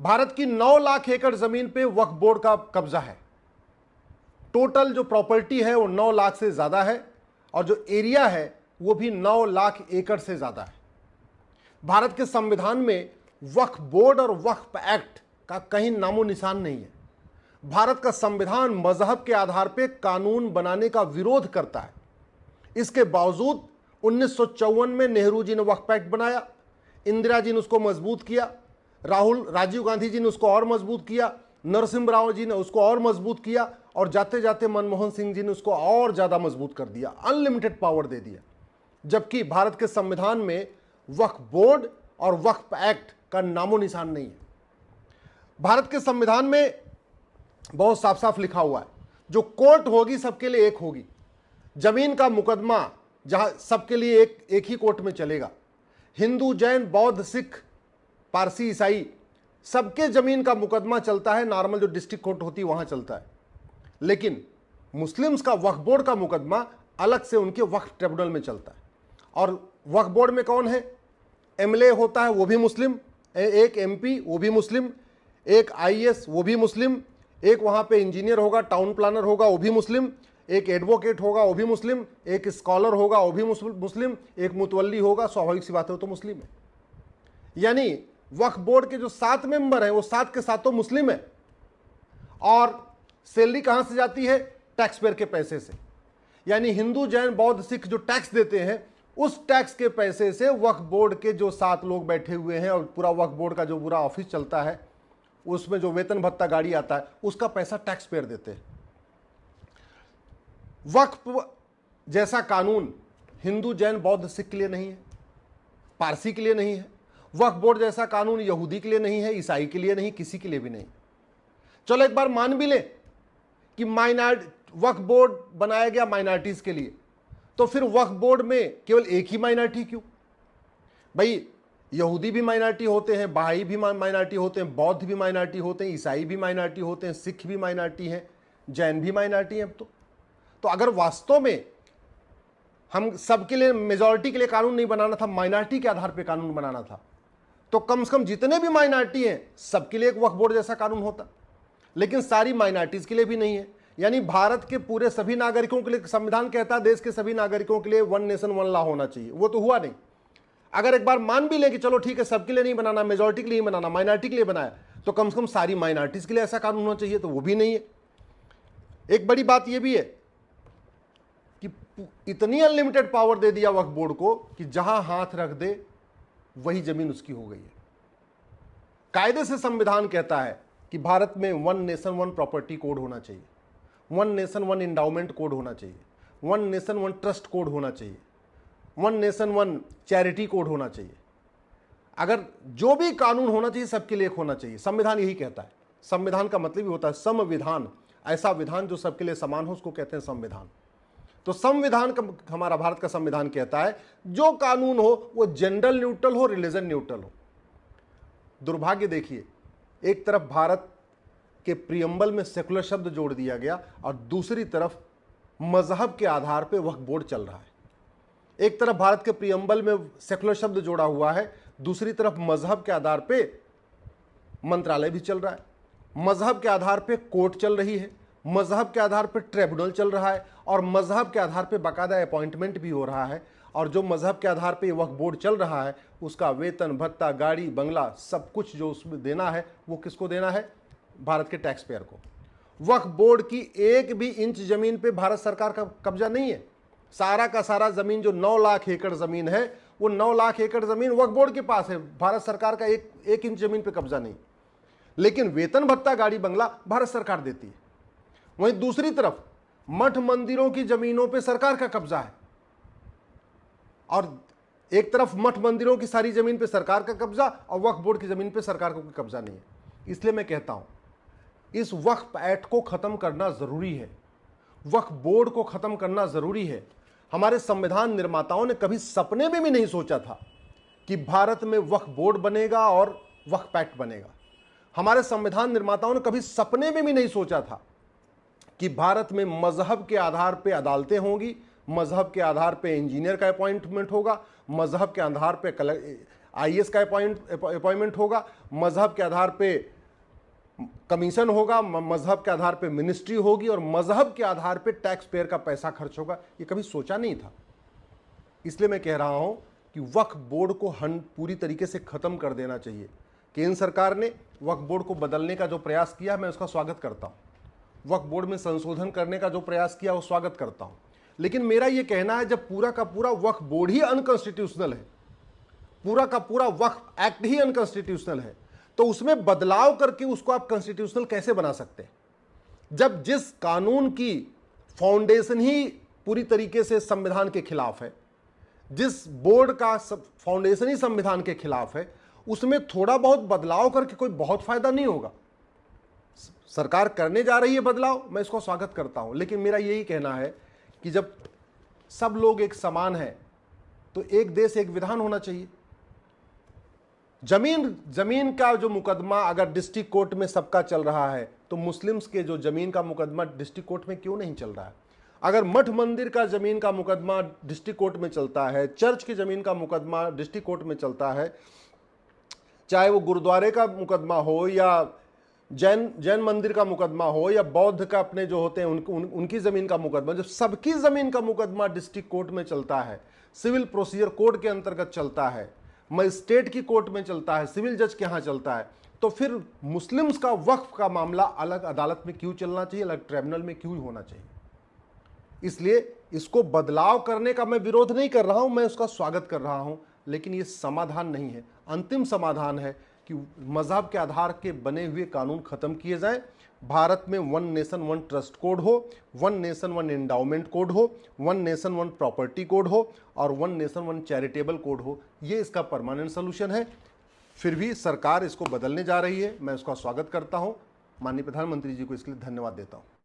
भारत की 9 लाख एकड़ जमीन पे वक्फ बोर्ड का कब्जा है। टोटल जो प्रॉपर्टी है वो 9 लाख से ज्यादा है और जो एरिया है वो भी 9 लाख एकड़ से ज्यादा है। भारत के संविधान में वक्फ बोर्ड और वक्फ एक्ट का कहीं नामो निशान नहीं है। भारत का संविधान मजहब के आधार पर कानून बनाने का विरोध करता है। इसके बावजूद 1954 में नेहरू जी ने वक्फ एक्ट बनाया, इंदिरा जी ने उसको मजबूत किया, राजीव गांधी जी ने उसको और मजबूत किया, नरसिम्हा राव जी ने उसको और मजबूत किया और जाते जाते मनमोहन सिंह जी ने उसको और ज्यादा मजबूत कर दिया, अनलिमिटेड पावर दे दिया। जबकि भारत के संविधान में वक्फ बोर्ड और वक्फ एक्ट का नामो निशान नहीं है। भारत के संविधान में बहुत साफ साफ लिखा हुआ है, जो कोर्ट होगी सबके लिए एक होगी। जमीन का मुकदमा जहां सबके लिए एक ही कोर्ट में चलेगा। हिंदू, जैन, बौद्ध, सिख, पारसी, ईसाई सबके जमीन का मुकदमा चलता है, नॉर्मल जो डिस्ट्रिक्ट कोर्ट होती है वहां चलता है। लेकिन मुस्लिम्स का वक्फ बोर्ड का मुकदमा अलग से उनके वक्फ ट्रिब्यूनल में चलता है। और वक्फ बोर्ड में कौन है? एमएलए होता है वो भी मुस्लिम, एक एमपी वो भी मुस्लिम, एक आईएएस वो भी मुस्लिम, एक वहां पे इंजीनियर होगा, टाउन प्लानर होगा वो भी मुस्लिम, एक एडवोकेट होगा वो भी मुस्लिम, एक स्कॉलर होगा वो भी मुस्लिम, एक मुतवल्ली होगा, स्वाभाविक सी बात है वो तो मुस्लिम है। यानी वक्फ बोर्ड के जो 7 मेंबर हैं वो 7 के 7 तो मुस्लिम है। और सैलरी कहां से जाती है? टैक्स पेयर के पैसे से। यानी हिंदू, जैन, बौद्ध, सिख जो टैक्स देते हैं उस टैक्स के पैसे से वक्फ बोर्ड के जो 7 लोग बैठे हुए हैं और पूरा वक्फ बोर्ड का जो पूरा ऑफिस चलता है, उसमें जो वेतन भत्ता गाड़ी आता है उसका पैसा टैक्स पेयर देते हैं। वक्फ जैसा कानून हिंदू, जैन, बौद्ध, सिख के लिए नहीं है, पारसी के लिए नहीं है। वक्फ बोर्ड जैसा कानून यहूदी के लिए नहीं है, ईसाई के लिए नहीं, किसी के लिए भी नहीं। चलो एक बार मान भी ले कि वक्फ बोर्ड बनाया गया माइनॉरिटीज के लिए, तो फिर वक्फ बोर्ड में केवल एक ही माइनॉरिटी क्यों? भाई यहूदी भी माइनॉरिटी होते हैं, बहाई भी माइनॉरिटी होते हैं, बौद्ध भी माइनॉरिटी होते हैं, ईसाई भी माइनॉरिटी होते हैं, सिख भी माइनॉरिटी हैं, जैन भी माइनॉरिटी हैं। अब तो अगर वास्तव में हम सबके लिए, मेजॉरिटी के लिए कानून नहीं बनाना था, माइनॉरिटी के आधार पर कानून बनाना था, तो कम से कम जितने भी माइनॉरिटी हैं सबके लिए एक वक्फ बोर्ड जैसा कानून होता। लेकिन सारी माइनॉरिटीज के लिए भी नहीं है। यानी भारत के पूरे सभी नागरिकों के लिए संविधान कहता है देश के सभी नागरिकों के लिए 1 नेशन 1 लॉ होना चाहिए, वो तो हुआ नहीं। अगर एक बार मान भी लें कि चलो ठीक है सबके लिए नहीं बनाना, मेजॉरिटी के लिए ही बनाना, माइनॉरिटी के लिए बनाया, तो कम से कम सारी माइनॉरिटीज के लिए ऐसा कानून होना चाहिए, तो वो भी नहीं है। एक बड़ी बात यह भी है कि इतनी अनलिमिटेड पावर दे दिया वक्फ बोर्ड को कि जहां हाथ रख दे वही जमीन उसकी हो गई है। कायदे से संविधान कहता है कि भारत में 1 नेशन 1 प्रॉपर्टी कोड होना चाहिए, 1 नेशन 1 इंडाउमेंट कोड होना चाहिए, 1 नेशन 1 ट्रस्ट कोड होना चाहिए, 1 नेशन 1 चैरिटी कोड होना चाहिए। अगर जो भी कानून होना चाहिए सबके लिए होना चाहिए, संविधान यही कहता है। संविधान का मतलब ही होता है संविधान, ऐसा विधान जो सबके लिए समान हो उसको कहते हैं संविधान। तो संविधान का, हमारा भारत का संविधान कहता है जो कानून हो वो जेंडर न्यूट्रल हो, रिलीजन न्यूट्रल हो। दुर्भाग्य देखिए, एक तरफ भारत के प्रियम्बल में सेकुलर शब्द जोड़ दिया गया और दूसरी तरफ मजहब के आधार पर वक्फ बोर्ड चल रहा है। एक तरफ भारत के प्रियम्बल में सेकुलर शब्द जोड़ा हुआ है, दूसरी तरफ मजहब के आधार पे मंत्रालय भी चल रहा है, मजहब के आधार पे कोर्ट चल रही है, मजहब के आधार पे ट्रिब्यूनल चल रहा है और मजहब के आधार पे बाकायदा अपॉइंटमेंट भी हो रहा है। और जो मजहब के आधार पे वक्फ बोर्ड चल रहा है उसका वेतन भत्ता, गाड़ी बंगला, सब कुछ जो उसमें देना है वो किसको देना है? भारत के टैक्स पेयर को। वक्फ बोर्ड की एक भी इंच जमीन पे भारत सरकार का कब्जा नहीं है। सारा का सारा जमीन जो 9 लाख एकड़ जमीन है वो 9 लाख एकड़ जमीन वक्फ बोर्ड के पास है, भारत सरकार का एक इंच जमीन पे कब्जा नहीं। लेकिन वेतन भत्ता, गाड़ी बंगला भारत सरकार देती है। वहीं दूसरी तरफ मठ मंदिरों की जमीनों पे सरकार का कब्जा है और एक तरफ मठ मंदिरों की सारी जमीन पे सरकार का कब्जा और वक्फ बोर्ड की जमीन पे सरकार का कोई कब्जा नहीं है। इसलिए मैं कहता हूं इस वक्फ एक्ट को खत्म करना जरूरी है, वक्फ बोर्ड को खत्म करना जरूरी है। हमारे संविधान निर्माताओं ने कभी सपने में भी नहीं सोचा था कि भारत में वक्फ बोर्ड बनेगा और वक्फ एक्ट बनेगा। हमारे संविधान निर्माताओं ने कभी सपने में भी नहीं सोचा था कि भारत में मजहब के आधार पर अदालतें होंगी, मजहब के आधार पर इंजीनियर का अपॉइंटमेंट होगा, मजहब के आधार पर आईएएस का अपॉइंटमेंट होगा, मजहब के आधार पर कमीशन होगा, मजहब के आधार पे मिनिस्ट्री होगी और मजहब के आधार पे टैक्स पेयर का पैसा खर्च होगा। ये कभी सोचा नहीं था। इसलिए मैं कह रहा हूं कि वक्फ बोर्ड को पूरी तरीके से खत्म कर देना चाहिए। केंद्र सरकार ने वक्फ बोर्ड को बदलने का जो प्रयास किया, मैं उसका स्वागत करता हूं। वक्फ बोर्ड में संशोधन करने का जो प्रयास किया, वो स्वागत करता हूं। लेकिन मेरा ये कहना है, जब पूरा का पूरा वक्फ बोर्ड ही अनकॉन्स्टिट्यूशनल है, पूरा का पूरा वक्फ एक्ट ही अनकॉन्स्टिट्यूशनल है, तो उसमें बदलाव करके उसको आप कॉन्स्टिट्यूशनल कैसे बना सकते हैं? जब जिस कानून की फाउंडेशन ही पूरी तरीके से संविधान के खिलाफ है, जिस बोर्ड का फाउंडेशन ही संविधान के खिलाफ है, उसमें थोड़ा बहुत बदलाव करके कोई बहुत फायदा नहीं होगा। सरकार करने जा रही है बदलाव, मैं इसको स्वागत करता हूं, लेकिन मेरा यही कहना है कि जब सब लोग एक समान है तो एक देश एक विधान होना चाहिए। जमीन का जो मुकदमा अगर डिस्ट्रिक्ट कोर्ट में सबका चल रहा है, तो मुस्लिम्स के जो जमीन का मुकदमा डिस्ट्रिक्ट कोर्ट में क्यों नहीं चल रहा है? अगर मठ मंदिर का जमीन का मुकदमा डिस्ट्रिक्ट कोर्ट में चलता है, चर्च की जमीन का मुकदमा डिस्ट्रिक्ट कोर्ट में चलता है, चाहे वो गुरुद्वारे का मुकदमा हो या जैन मंदिर का मुकदमा हो या बौद्ध का अपने जो होते हैं उनकी जमीन का मुकदमा, जब सबकी जमीन का मुकदमा डिस्ट्रिक्ट कोर्ट में चलता है, सिविल प्रोसीजर कोड के अंतर्गत चलता है, मजिस्ट्रेट की कोर्ट में चलता है, सिविल जज के यहां चलता है, तो फिर मुस्लिम्स का वक्फ का मामला अलग अदालत में क्यों चलना चाहिए, अलग ट्रिब्यूनल में क्यों होना चाहिए? इसलिए इसको बदलाव करने का मैं विरोध नहीं कर रहा हूं, मैं उसका स्वागत कर रहा हूं, लेकिन ये समाधान नहीं है। अंतिम समाधान है कि मजहब के आधार के बने हुए कानून खत्म किए जाएं। भारत में one nation one trust code हो, one nation one endowment code हो, one nation one property code हो और one nation one charitable code हो। ये इसका परमानेंट सोल्यूशन है। फिर भी सरकार इसको बदलने जा रही है, मैं उसका स्वागत करता हूं। माननीय प्रधानमंत्री जी को इसके लिए धन्यवाद देता हूं।